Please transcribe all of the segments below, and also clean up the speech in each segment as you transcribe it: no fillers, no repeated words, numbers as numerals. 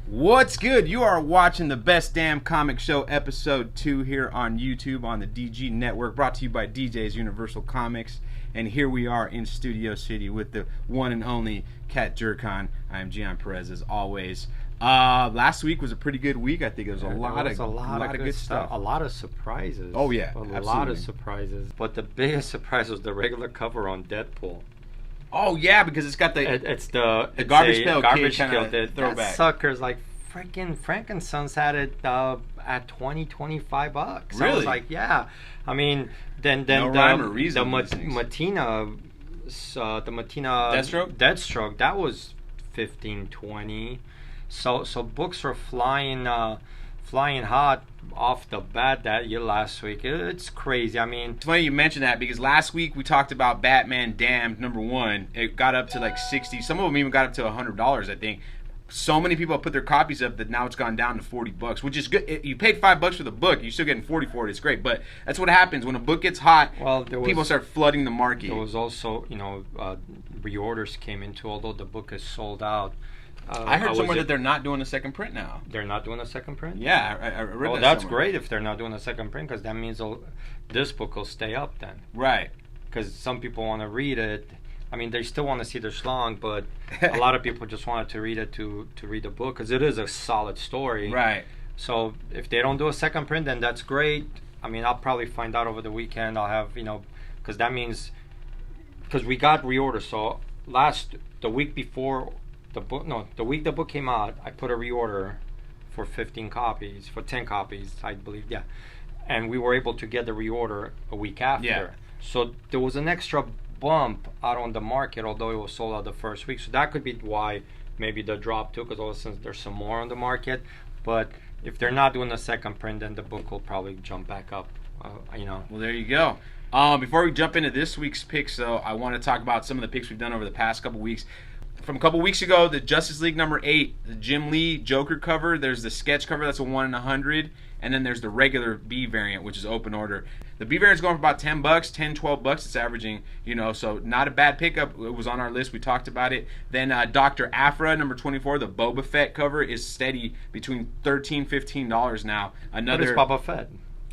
What's good? You are watching the Best Damn Comic Show episode 2 here on YouTube on the DG Network, brought to you by DJ's Universal Comics. And here we are in Studio City with the one and only Cat Jerkon. I am Gian Perez as always. Last week was a pretty good week. I think there was a lot of good stuff. A lot of surprises. Oh yeah, a lot of surprises. But the biggest surprise was the regular cover on Deadpool. Oh yeah, because it's got the garbage pail kid throwback. That sucker's like freaking Frankenstein's had it at $20-$25. Really? I was like, yeah. I mean, then no rhyme or reason the Matina Deathstroke, that was $15-$20. So books were flying hot off the bat that year last week. It's crazy. I mean, it's funny you mentioned that because last week we talked about Batman Damned #1. It got up to like 60. Some of them even got up to $100, I think. So many people have put their copies up that now it's gone down to $40, which is good. You paid $5 for the book, you're still getting 40 for it. It's great, but that's what happens when a book gets hot. People start flooding the market. There was also, reorders came into, although the book is sold out. I heard somewhere that they're not doing a second print now. They're not doing a second print? Yeah, I read that. Oh, that's great if they're not doing a second print, because that means this book will stay up then. Right. Because some people want to read it. I mean, they still want to see the schlong, but a lot of people just wanted to read it to read the book, because it is a solid story. Right. So if they don't do a second print, then that's great. I mean, I'll probably find out over the weekend. I'll have, because that means, because we got reorders. So the week before the week the book came out, I put a reorder for 10 copies, I believe, yeah. And we were able to get the reorder a week after. Yeah. So there was an extra bump out on the market, although it was sold out the first week. So that could be why maybe the drop too, because all of a sudden there's some more on the market. But if they're not doing the second print, then the book will probably jump back up. Well, there you go. Before we jump into this week's picks, though, I want to talk about some of the picks we've done over the past couple weeks. From a couple weeks ago, the Justice League #8, the Jim Lee Joker cover. There's the sketch cover, that's a 1 in 100. And then there's the regular B variant, which is open order. The B variant's going for about $10, $10-$12. It's averaging, so not a bad pickup. It was on our list. We talked about it. Then Dr. Aphra, #24, the Boba Fett cover is steady between $13-$15 now. What is Boba Fett?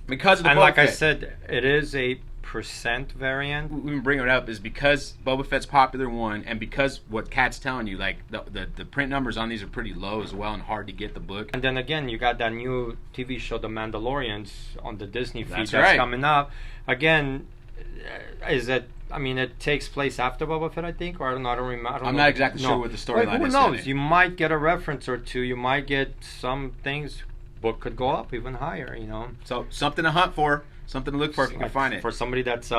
Because of the Boba Fett. I said, it is a percent variant. We bring it up is because Boba Fett's popular one, and because what Cat's telling you, like the print numbers on these are pretty low as well and hard to get the book. And then again, you got that new TV show, The Mandalorians, on the Disney feed that's right. coming up. Again, it takes place after Boba Fett, I think, or I don't remember. I'm not exactly sure what the storyline is. Who knows? You might get a reference or two. You might get some things. Book could go up even higher, So something to hunt for. Something to look for if you can find it. For somebody that's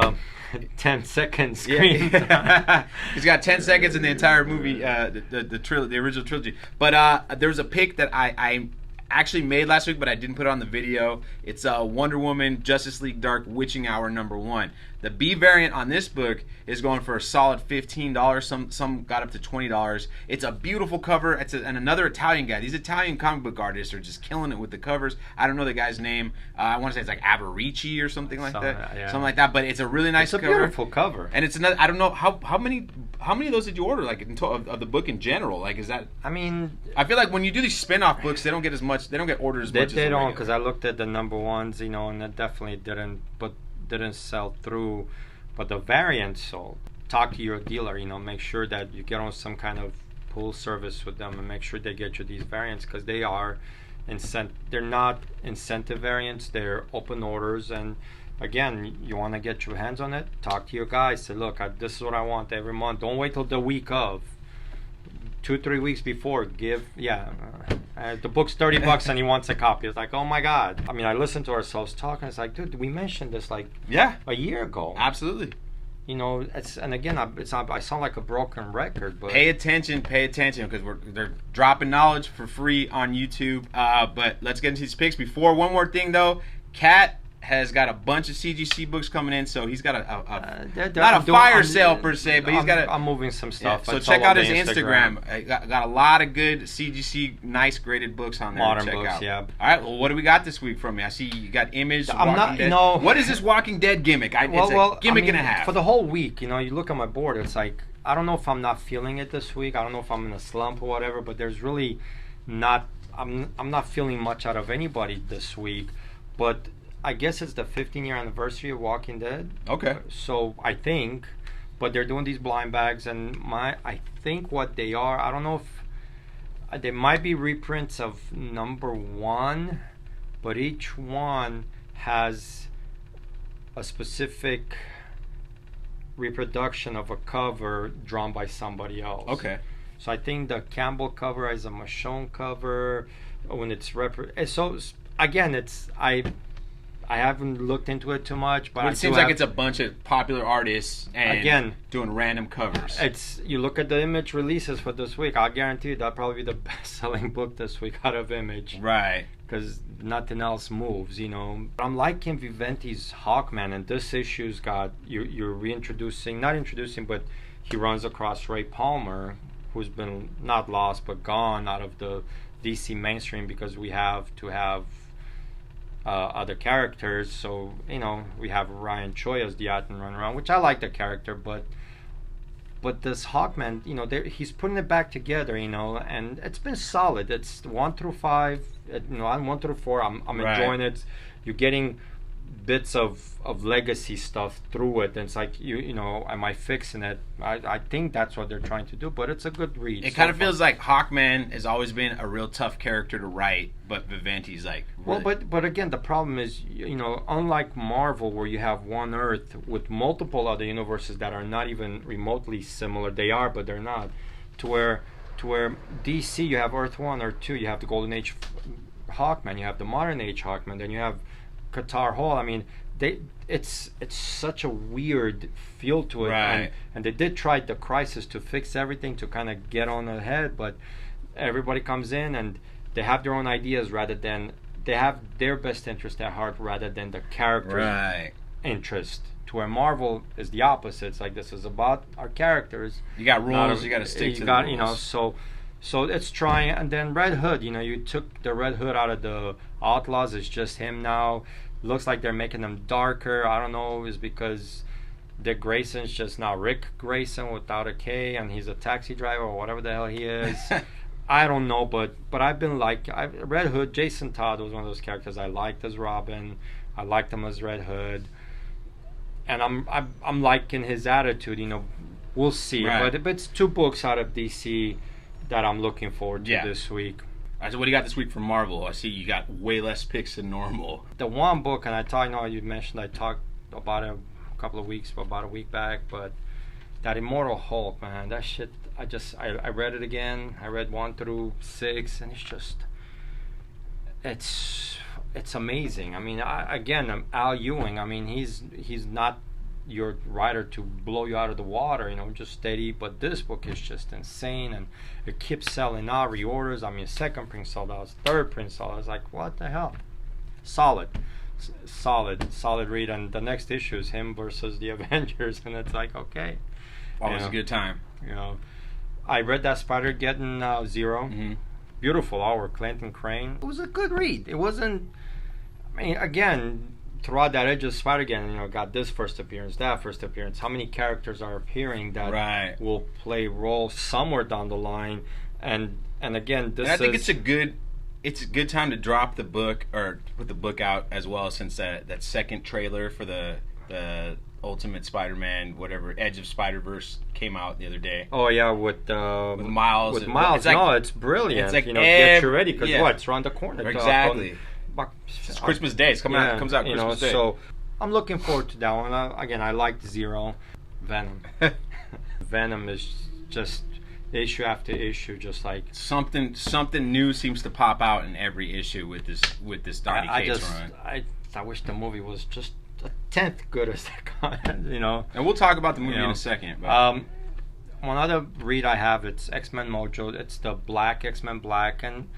10 seconds screen. Yeah. He's got 10 seconds in the entire movie, the original trilogy. But there was a pick that I actually made last week, but I didn't put it on the video. It's Wonder Woman Justice League Dark Witching Hour #1. The B variant on this book is going for a solid $15. Some got up to $20. It's a beautiful cover. And another Italian guy. These Italian comic book artists are just killing it with the covers. I don't know the guy's name. I want to say it's like Averici or something like that. Yeah. Something like that. But it's a really nice cover. It's a beautiful cover. And it's another. I don't know how many of those did you order? Like of the book in general. Like is that? I mean, I feel like when you do these spin-off books, they don't get as much. They don't get ordered as much. They don't, because I looked at the #1s, and it definitely didn't sell through, but the variants sold. Talk to your dealer, make sure that you get on some kind of pull service with them and make sure they get you these variants, because they are they're not incentive variants, they're open orders. And again, you want to get your hands on it, talk to your guy, say, look, this is what I want every month. Don't wait till the week of. 2-3 weeks before, the book's $30 and he wants a copy. It's like, oh my God. I mean, I listened to ourselves talking. It's like, dude, we mentioned this a year ago. Absolutely. And again, I sound like a broken record, but pay attention, because they're dropping knowledge for free on YouTube. But let's get into these picks. Before, one more thing though, Cat has got a bunch of CGC books coming in, so he's got not a fire sale per se, but he's got I'm moving some stuff. Yeah, so check out his Instagram. Got a lot of good CGC, nice graded books on there. Modern to check books, out. yeah. All right, well, what do we got this week from you? I see you got Image. I'm not. Dead. What is this Walking Dead gimmick? It's a gimmick and a half. For the whole week, you look at my board. It's like, I don't know if I'm not feeling it this week. I don't know if I'm in a slump or whatever, but there's really not I'm not feeling much out of anybody this week, but I guess it's the 15-year anniversary of Walking Dead. Okay. So I think, but they're doing these blind bags, and I think what they are, I don't know if they might be reprints of #1, but each one has a specific reproduction of a cover drawn by somebody else. Okay. So I think the Campbell cover is a Michonne cover when it's so again, it's I haven't looked into it too much, but it seems like it's a bunch of popular artists and again doing random covers. It's you look at the Image releases for this week. I'll guarantee you that'll probably be the best-selling book this week out of Image, Right. because nothing else moves, you know. I'm liking Vivente's Hawkman, and this issue's got you're reintroducing, not introducing, but he runs across Ray Palmer, who's been not lost but gone out of the DC mainstream because we have to have other characters. So you know, we have Ryan Choi as the Atom Runaround, which I like the character, but this Hawkman, you know, he's putting it back together, you know, and it's been solid. It's 1 through 5, you know, I'm 1 through 4. I'm Right. enjoying it. You're getting bits of legacy stuff through it, and it's like you know, am I fixing it? I think that's what they're trying to do, but it's a good read. It kind of feels like Hawkman has always been a real tough character to write, but Vivente's like really... Well, but again, the problem is, you know, unlike Marvel, where you have one Earth with multiple other universes that are not even remotely similar, they are, but they're not. To where DC, you have Earth 1 or 2, you have the Golden Age Hawkman, you have the Modern Age Hawkman, then you have Qatar Hall. I mean, it's such a weird feel to it, Right. and they did try the Crisis to fix everything to kind of get on ahead, but everybody comes in and they have their own ideas rather than they have their best interest at heart rather than the character's Right. interest. To where Marvel is the opposite. It's like, this is about our characters. You got rules, you got to You stick to got, the rules. you know, so it's trying. And then Red Hood, you know, you took the Red Hood out of the Outlaws. It's just him now. Looks like they're making them darker. I don't know, is because Dick Grayson's just now Rick Grayson without a K, and he's a taxi driver or whatever the hell he is. I don't know, but I've been Red Hood. Jason Todd was one of those characters I liked as Robin. I liked him as Red Hood, and I'm liking his attitude. You know, we'll see. Right. But it's 2 books out of DC that I'm looking forward to this week. All right, so what do you got this week from Marvel? I see you got way less picks than normal. The one book, and I know you mentioned I talked about it about a week back, but that Immortal Hulk, man, that shit, I read it again. I read 1 through 6, and it's amazing. I mean, I'm Al Ewing. I mean, he's not your writer to blow you out of the water, you know, just steady. But this book is just insane, and it keeps selling out, reorders. I mean, second print sold out, third print sold out. I was like, what the hell? Solid read. And the next issue is him versus the Avengers, and it's like, okay, Always a good time. You know, I read that Spider-Geddon Zero. Mm-hmm. Beautiful artwork, Clinton Crane. It was a good read. It wasn't. I mean, again, throughout that edge of Spider-Geddon, you know, got this first appearance, that first appearance. How many characters are appearing that will play roles somewhere down the line? And again, this. And I think it's a good time to drop the book or put the book out as well, since that second trailer for the Ultimate Spider-Man, whatever, Edge of Spider-Verse came out the other day. Oh yeah, with Miles. With Miles, it's like, no, it's brilliant. It's like, you know, get you ready because it's around the corner. Exactly. It's Christmas Day. It comes out Christmas Day. So I'm looking forward to that one. Again, I liked Zero, Venom. Venom is just issue after issue, just like something new seems to pop out in every issue with this Donny Cates run. I wish the movie was just a tenth good as that, you know. And we'll talk about the movie in a second. But. One other read I have, it's X-Men Mojo. It's the Black X-Men Black, and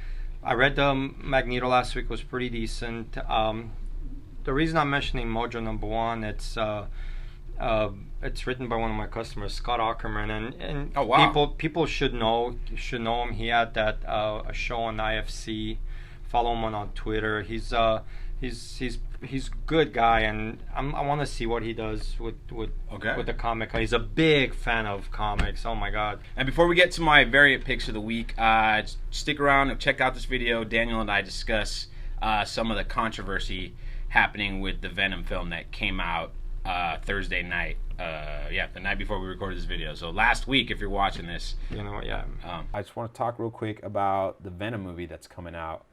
I read the Magneto last week. Was pretty decent. The reason I'm mentioning Mojo #1, it's written by one of my customers, Scott Ackerman, and oh, wow. people should know him. He had that a show on IFC. Follow him on Twitter. He's he's good guy, and I want to see what he does with the comic. He's a big fan of comics. Oh my god! And before we get to my variant picks of the week, stick around and check out this video. Daniel and I discuss some of the controversy happening with the Venom film that came out Thursday night. The night before we recorded this video. So last week, if you're watching this, you know what? Yeah. I just want to talk real quick about the Venom movie that's coming out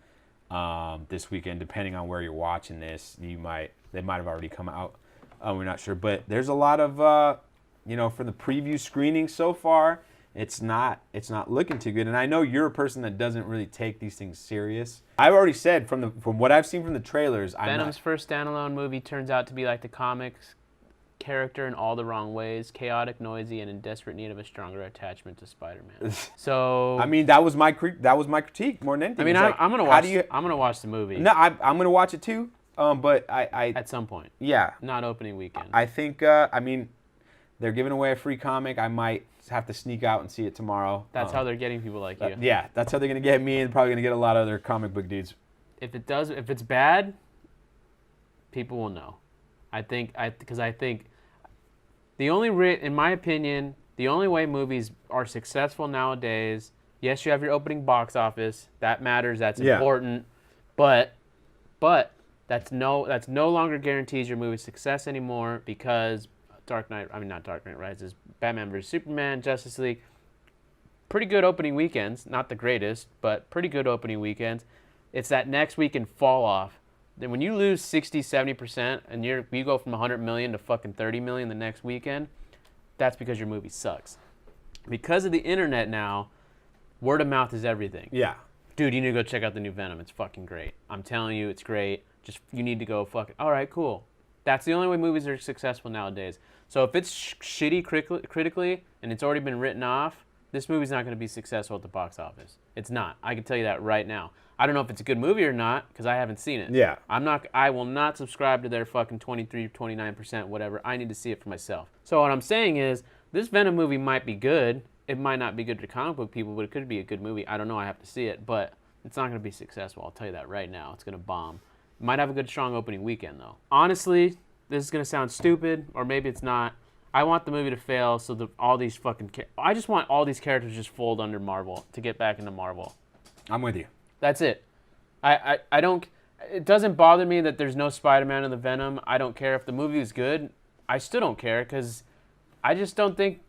this weekend. Depending on where you're watching this, they might have already come out. We're not sure, but there's a lot of for the preview screening so far, it's not looking too good. And I know you're a person that doesn't really take these things serious. I've already said from what I've seen from the trailers, Venom's first standalone movie turns out to be like the comics character in all the wrong ways, chaotic, noisy, and in desperate need of a stronger attachment to Spider-Man. So I mean, that was my critique more than anything. I mean, I'm gonna watch the movie. No, I'm gonna watch it too. But I at some point. Yeah. Not opening weekend. I think they're giving away a free comic. I might have to sneak out and see it tomorrow. That's how they're getting people like you. Yeah, that's how they're gonna get me, and probably gonna get a lot of other comic book dudes. If it's bad, people will know. Because I think in my opinion, the only way movies are successful nowadays, yes, you have your opening box office. That matters. That's important. But that's no longer guarantees your movie's success anymore, because not Dark Knight Rises, Batman vs. Superman, Justice League, pretty good opening weekends. Not the greatest, but pretty good opening weekends. It's that next weekend fall off. Then when you lose 60, 70% and you go from 100 million to fucking 30 million the next weekend, that's because your movie sucks. Because of the internet now, word of mouth is everything. Yeah. Dude, you need to go check out the new Venom. It's fucking great. I'm telling you, it's great. You need to go fucking... All right, cool. That's the only way movies are successful nowadays. So if it's shitty critically and it's already been written off, this movie's not going to be successful at the box office. It's not. I can tell you that right now. I don't know if it's a good movie or not because I haven't seen it. Yeah. I will not subscribe to their fucking 23, 29%, whatever. I need to see it for myself. So what I'm saying is, this Venom movie might be good. It might not be good to comic book people, but it could be a good movie. I don't know. I have to see it, but it's not going to be successful. I'll tell you that right now. It's going to bomb. It might have a good, strong opening weekend, though. Honestly, this is going to sound stupid, or maybe it's not. I want the movie to fail so that all these I just want all these characters just fold under Marvel to get back into Marvel. I'm with you. That's it. I don't... It doesn't bother me that there's no Spider-Man in the Venom. I don't care if the movie is good. I still don't care because I just don't think...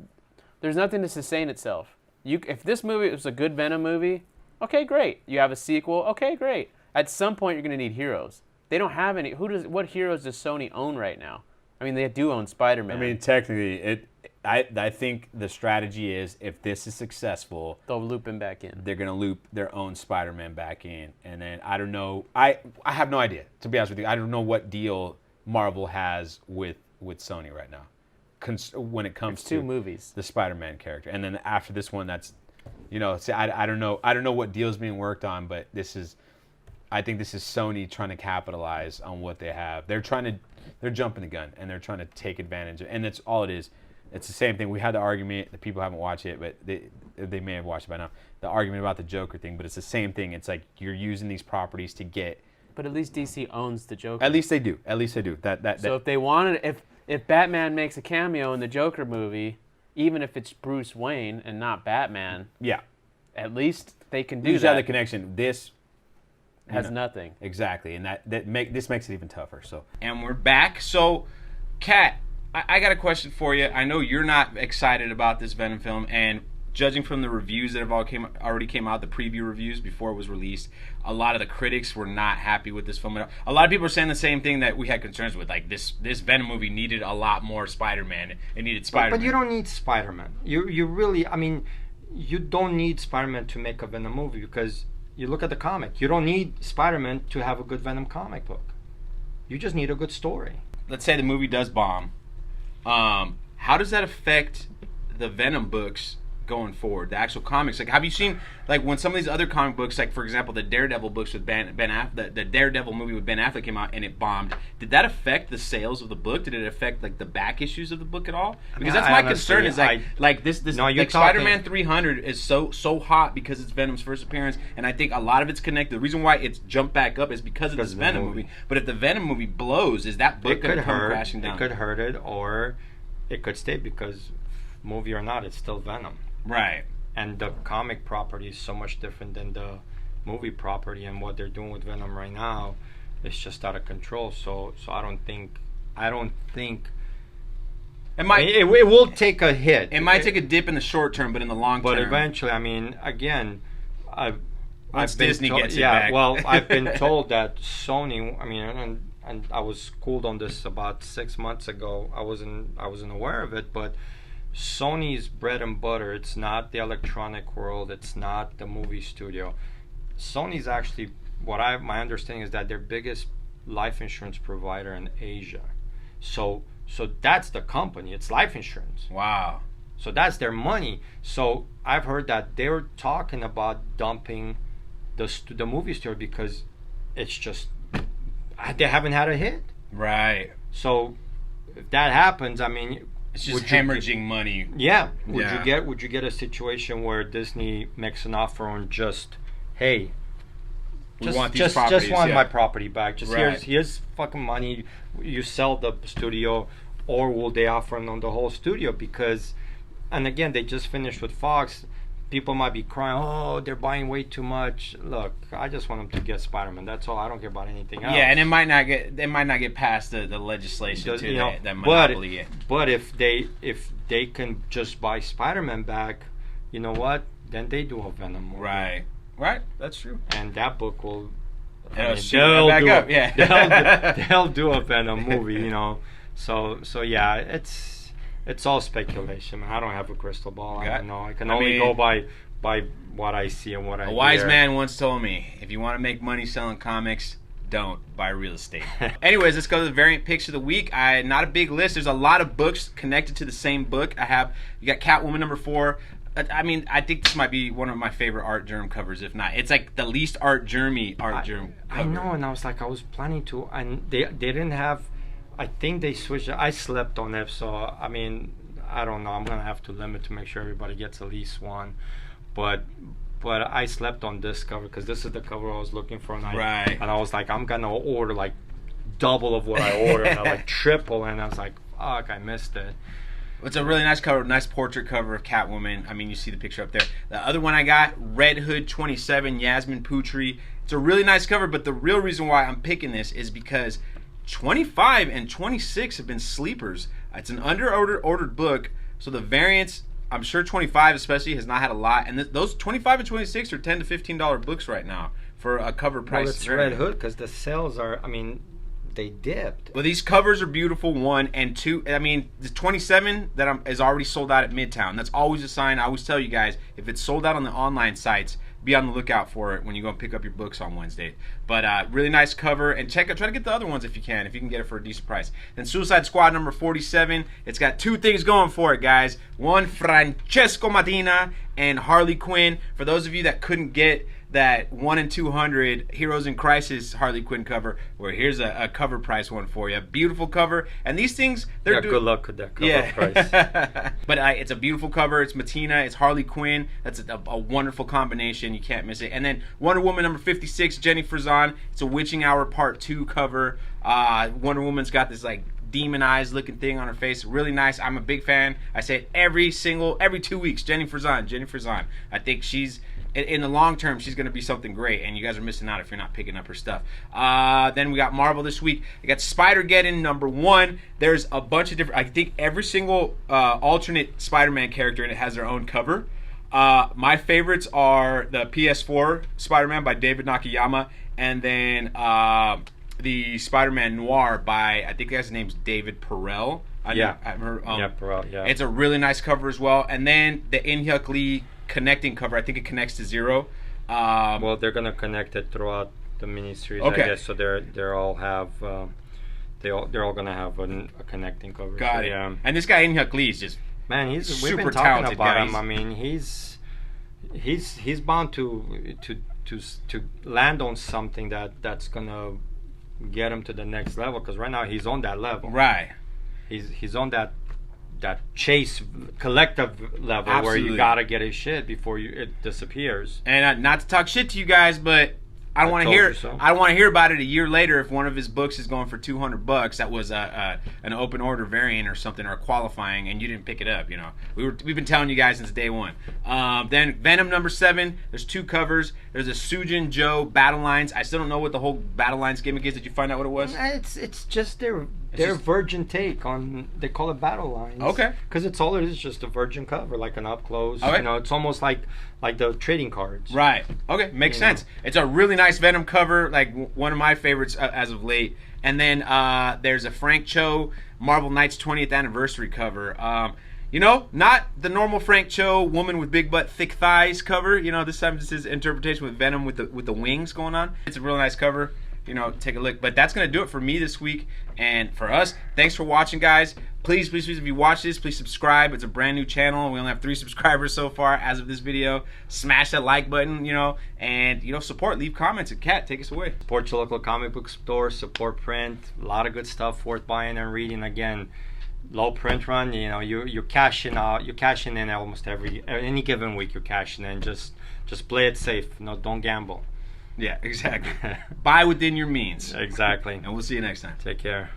There's nothing to sustain itself. If this movie was a good Venom movie, okay, great. You have a sequel, okay, great. At some point, you're going to need heroes. They don't have any... What heroes does Sony own right now? I mean, they do own Spider-Man. I mean, technically, I think the strategy is if this is successful, they'll loop him back in. They're going to loop their own Spider-Man back in. And then, I don't know. I have no idea, to be honest with you. I don't know what deal Marvel has with Sony right now when it comes to 2 movies. The Spider-Man character. And then after this one, that's, I don't know. I don't know what deal's being worked on, but I think this is Sony trying to capitalize on what they have. They're jumping the gun, and they're trying to take advantage of it. And that's all it is. It's the same thing. We had the argument. The people haven't watched it, but they may have watched it by now. The argument about the Joker thing, but it's the same thing. It's like you're using these properties to get... But at least DC owns the Joker. At least they do. So if they wanted... If Batman makes a cameo in the Joker movie, even if it's Bruce Wayne and not Batman... Yeah. At least they can do that. Have the connection. This... has nothing. Exactly, and this makes it even tougher. So, and we're back. So, Cat, I got a question for you. I know you're not excited about this Venom film, and judging from the reviews that have already came out, the preview reviews before it was released, a lot of the critics were not happy with this film. A lot of people are saying the same thing that we had concerns with. Like this Venom movie needed a lot more Spider-Man. It needed Spider-Man. But you don't need Spider-Man. You really, I mean, you don't need Spider-Man to make a Venom movie because. You look at the comic. You don't need Spider-Man to have a good Venom comic book. You just need a good story. Let's say the movie does bomb. How does that affect the Venom books going forward? The actual comics. Like, have you seen like when some of these other comic books, like for example, the Daredevil books with Ben Affleck, the Daredevil movie with Ben Affleck came out and it bombed. Did that affect the sales of the book? Did it affect like the back issues of the book at all? Because that's my concern. Is like this No, like Spider-Man 300 is so hot because it's Venom's first appearance, and I think a lot of it's connected. The reason why it's jumped back up is because of this Venom movie. But if the Venom movie blows, is that book going to come crashing down? It could hurt it, or it could stay because, movie or not, it's still Venom. Right. And the comic property is so much different than the movie property, and what they're doing with Venom right now is just out of control. So I don't think it will take a hit. It might take a dip in the short term, but in the long term. But eventually, I mean, again, once Disney gets it back. back. Well, I've been told that Sony. I mean, and I was schooled on this about 6 months ago. I wasn't aware of it, but Sony's bread and butter. It's not the electronic world. It's not the movie studio. Sony's actually, my understanding is that their biggest life insurance provider in Asia. So that's the company. It's life insurance. Wow. So that's their money. So I've heard that they're talking about dumping the movie studio because it's just they haven't had a hit. Right. So if that happens, I mean, it's just hemorrhaging money. Yeah. Would you get a situation where Disney makes an offer on just, hey, just want my property back. Just here's fucking money. You sell the studio, or will they offer on the whole studio? Because, and again, they just finished with Fox. People might be crying, oh, they're buying way too much. Look, I just want them to get Spider-Man. That's all. I don't care about anything else. Yeah, and it might not get past the legislation too, that monopoly. But if they can just buy Spider-Man back, you know what? Then they do a Venom movie. Right, that's true. And that book will. They'll do a Venom movie, you know. So yeah, it's all speculation, man. I don't have a crystal ball. I don't know. I can only go by what I see and what I hear. A wise man once told me, if you want to make money selling comics, don't buy real estate. Anyways, let's go to the variant picks of the week. Not a big list. There's a lot of books connected to the same book. You got Catwoman number 4. I mean, I think this might be one of my favorite Art Germ covers, if not. It's like the least Art Germy Germ cover. I know, and I was planning to, and they didn't have, I think they switched it. I slept on it, so, I mean, I don't know. I'm going to have to limit to make sure everybody gets at least one. But I slept on this cover because this is the cover I was looking for. And I was like, I'm going to order like double of what I ordered, and I like triple, and I was like, fuck, I missed it. It's a really nice cover, nice portrait cover of Catwoman. I mean, you see the picture up there. The other one I got, Red Hood 27, Yasmin Putri. It's a really nice cover, but the real reason why I'm picking this is because 25 and 26 have been sleepers. It's an under-ordered book, so the variants, I'm sure 25 especially, has not had a lot. And those 25 and 26 are $10 to $15 books right now for a cover price. Well, it's Red Hood because the sales are, I mean, they dipped. Well, these covers are beautiful, 1 and 2. I mean, the 27 is already sold out at Midtown. That's always a sign. I always tell you guys, if it's sold out on the online sites, be on the lookout for it when you go and pick up your books on Wednesday. But really nice cover, and try to get the other ones if you can get it for a decent price. Then Suicide Squad number 47. It's got 2 things going for it, guys. One, Francesco Medina and Harley Quinn. For those of you that couldn't get that 1 in 200 Heroes in Crisis Harley Quinn cover, where here's a cover price one for you. Beautiful cover, and these things good luck with that cover price. But it's a beautiful cover. It's Matina, it's Harley Quinn. That's a wonderful combination. You can't miss it. And then Wonder Woman number 56, Jenny Frison. It's a Witching Hour Part 2 cover. Wonder Woman's got this like demon eyes looking thing on her face. Really nice. I'm a big fan. I say it every 2 weeks. Jenny Frison. I think she's, in the long term, she's going to be something great, and you guys are missing out if you're not picking up her stuff. Then we got Marvel this week. We got Spider-Geddon number 1. There's a bunch of different, I think every single alternate Spider-Man character in it has their own cover. My favorites are the PS4 Spider-Man by David Nakayama, and then the Spider-Man Noir by, I think the guy's name's David Perel. Perel, yeah. It's a really nice cover as well. And then the In-Hyuk Lee connecting cover, I think it connects to Zero. Well, they're gonna connect it throughout the miniseries, I guess. So they're all gonna have a connecting cover. Got it. Yeah. And this guy In-Hyuk Lee is just Man, we've Super been talking talented about guy. him. I mean, he's bound to land on something that's gonna get him to the next level. Because right now he's on that level. Right. He's on that chase collective level where Absolutely. you gotta get his shit before it disappears. And not to talk shit to you guys, but I want to told hear. you so. I want to hear about it a year later if one of his books is going for $200. That was an open order variant or something, or qualifying, and you didn't pick it up. You know, we've been telling you guys since day one. Then Venom #7. There's 2 covers. There's a Sujin Joe Battle Lines. I still don't know what the whole Battle Lines gimmick is. Did you find out what it was? It's just their just- virgin take on. They call it battle lines. Okay. Because it's all it is, just a virgin cover, like an up close. Okay. You know, it's almost like the trading cards. Right. Okay. Makes You know. sense. It's a really nice Venom cover, like one of my favorites as of late. And then there's a Frank Cho Marvel Knights 20th anniversary cover. You know, not the normal Frank Cho woman with big butt, thick thighs cover. You know, this time it's his interpretation with Venom with the wings going on. It's a real nice cover. You know, take a look. But that's going to do it for me this week and for us. Thanks for watching, guys. Please, if you watch this, please subscribe. It's a brand new channel. We only have 3 subscribers so far as of this video. Smash that like button, you know, and, you know, support. Leave comments. And Cat, take us away. Support your local comic book store. Support print. A lot of good stuff worth buying and reading. Again, low print run. You know, you're cashing out. You're cashing in almost any given week. You're cashing in. Just play it safe. No, don't gamble. Yeah, exactly. Buy within your means. Exactly. And we'll see you next time. Take care.